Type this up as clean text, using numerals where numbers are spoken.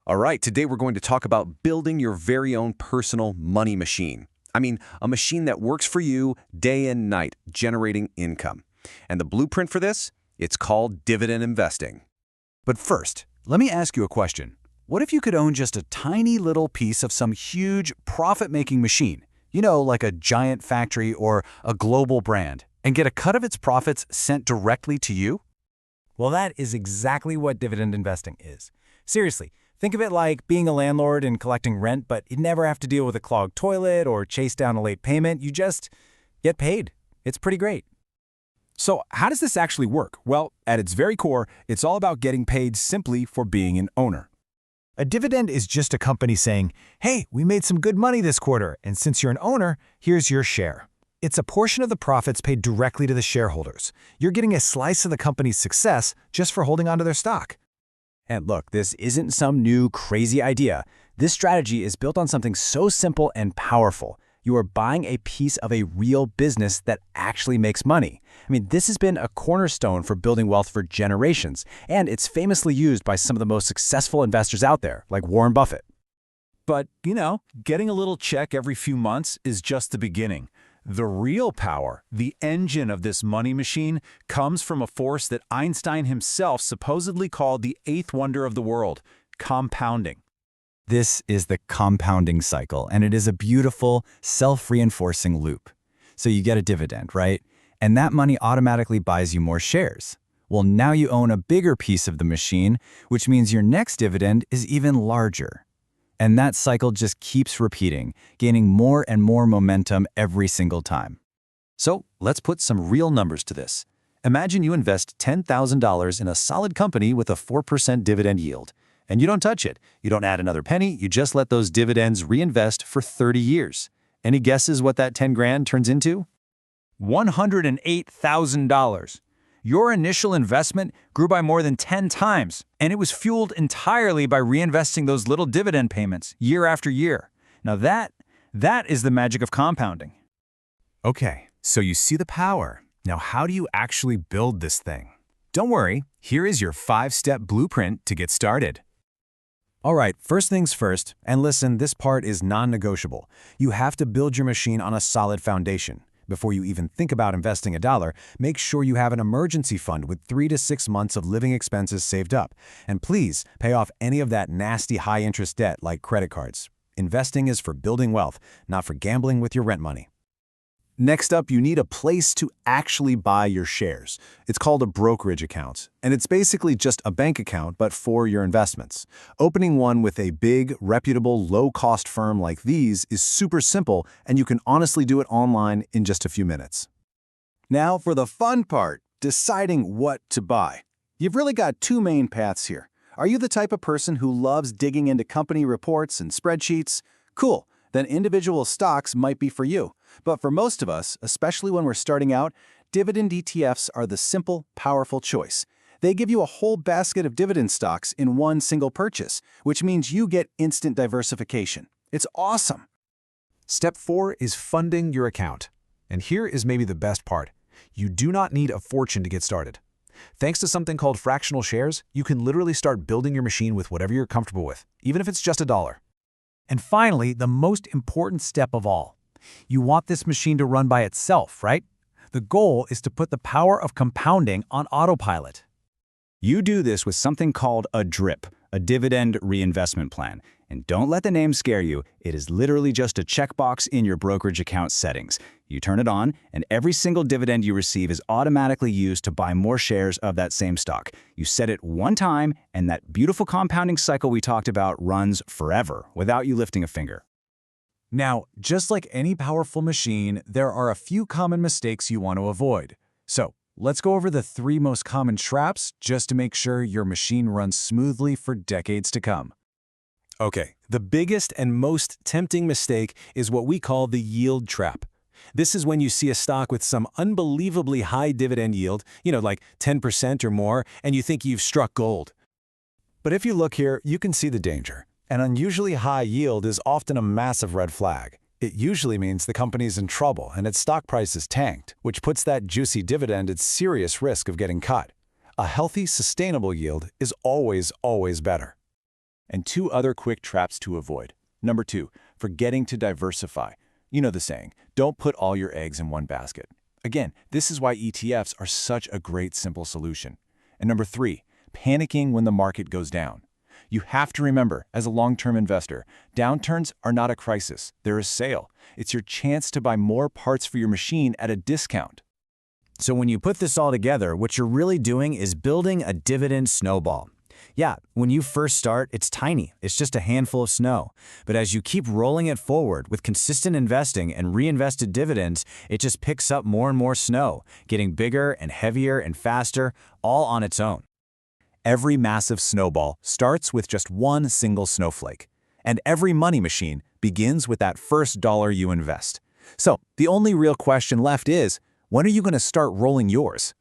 All right, today we're going to talk about building your very own personal money machine. I mean, a machine that works for you day and night, generating income. And the blueprint for this? It's called dividend investing. But first, let me ask you a question. What if you could own just a tiny little piece of some huge profit-making machine, like a giant factory or a global brand, and get a cut of its profits sent directly to you? Well, that is exactly what dividend investing is. Seriously, think of it like being a landlord and collecting rent, but you never have to deal with a clogged toilet or chase down a late payment. You just get paid. It's pretty great. So how does this actually work? Well, at its very core, it's all about getting paid simply for being an owner. A dividend is just a company saying, hey, we made some good money this quarter, and since you're an owner, here's your share. It's a portion of the profits paid directly to the shareholders. You're getting a slice of the company's success just for holding onto their stock. And look, this isn't some new crazy idea. This strategy is built on something so simple and powerful. You are buying a piece of a real business that actually makes money. I mean, this has been a cornerstone for building wealth for generations, and it's famously used by some of the most successful investors out there, like Warren Buffett. But, getting a little check every few months is just the beginning. The real power, the engine of this money machine, comes from a force that Einstein himself supposedly called the eighth wonder of the world, compounding. This is the compounding cycle, and it is a beautiful, self-reinforcing loop. So you get a dividend, right? And that money automatically buys you more shares. Well, now you own a bigger piece of the machine, which means your next dividend is even larger. And that cycle just keeps repeating, gaining more and more momentum every single time. So let's put some real numbers to this. Imagine you invest $10,000 in a solid company with a 4% dividend yield. And you don't touch it. You don't add another penny. You just let those dividends reinvest for 30 years. Any guesses what that 10 grand turns into? $108,000. Your initial investment grew by more than 10 times, and it was fueled entirely by reinvesting those little dividend payments year after year. Now that is the magic of compounding. Okay, so you see the power. Now how do you actually build this thing? Don't worry, here is your 5-step blueprint to get started. All right, first things first, and listen, this part is non-negotiable. You have to build your machine on a solid foundation. Before you even think about investing $1, make sure you have an emergency fund with 3 to 6 months of living expenses saved up. And please, pay off any of that nasty high-interest debt like credit cards. Investing is for building wealth, not for gambling with your rent money. Next up, you need a place to actually buy your shares. It's called a brokerage account, and it's basically just a bank account but for your investments. Opening one with a big, reputable, low-cost firm like these is super simple, and you can honestly do it online in just a few minutes. Now for the fun part, deciding what to buy. You've really got two main paths here. Are you the type of person who loves digging into company reports and spreadsheets? Cool. Then individual stocks might be for you. But for most of us, especially when we're starting out, dividend ETFs are the simple, powerful choice. They give you a whole basket of dividend stocks in one single purchase, which means you get instant diversification. It's awesome. Step 4 is funding your account. And here is maybe the best part. You do not need a fortune to get started. Thanks to something called fractional shares, you can literally start building your machine with whatever you're comfortable with, even if it's just $1. And finally, the most important step of all. You want this machine to run by itself, right? The goal is to put the power of compounding on autopilot. You do this with something called a DRIP, a dividend reinvestment plan. And don't let the name scare you. It is literally just a checkbox in your brokerage account settings. You turn it on, and every single dividend you receive is automatically used to buy more shares of that same stock. You set it one time, and that beautiful compounding cycle we talked about runs forever without you lifting a finger. Now, just like any powerful machine, there are a few common mistakes you want to avoid. So, let's go over the 3 most common traps just to make sure your machine runs smoothly for decades to come. Okay, the biggest and most tempting mistake is what we call the yield trap. This is when you see a stock with some unbelievably high dividend yield, like 10% or more, and you think you've struck gold. But if you look here, you can see the danger. An unusually high yield is often a massive red flag. It usually means the company's in trouble and its stock price is tanked, which puts that juicy dividend at serious risk of getting cut. A healthy, sustainable yield is always better. And 2 other quick traps to avoid. Number 2, forgetting to diversify. You know the saying, don't put all your eggs in one basket. Again, this is why ETFs are such a great simple solution. And number 3, panicking when the market goes down. You have to remember, as a long-term investor, downturns are not a crisis, they're a sale. It's your chance to buy more parts for your machine at a discount. So when you put this all together, what you're really doing is building a dividend snowball. Yeah, when you first start, it's tiny. It's just a handful of snow. But as you keep rolling it forward with consistent investing and reinvested dividends, it just picks up more and more snow, getting bigger and heavier and faster, all on its own. Every massive snowball starts with just one single snowflake. And every money machine begins with that first dollar you invest. So the only real question left is, when are you going to start rolling yours?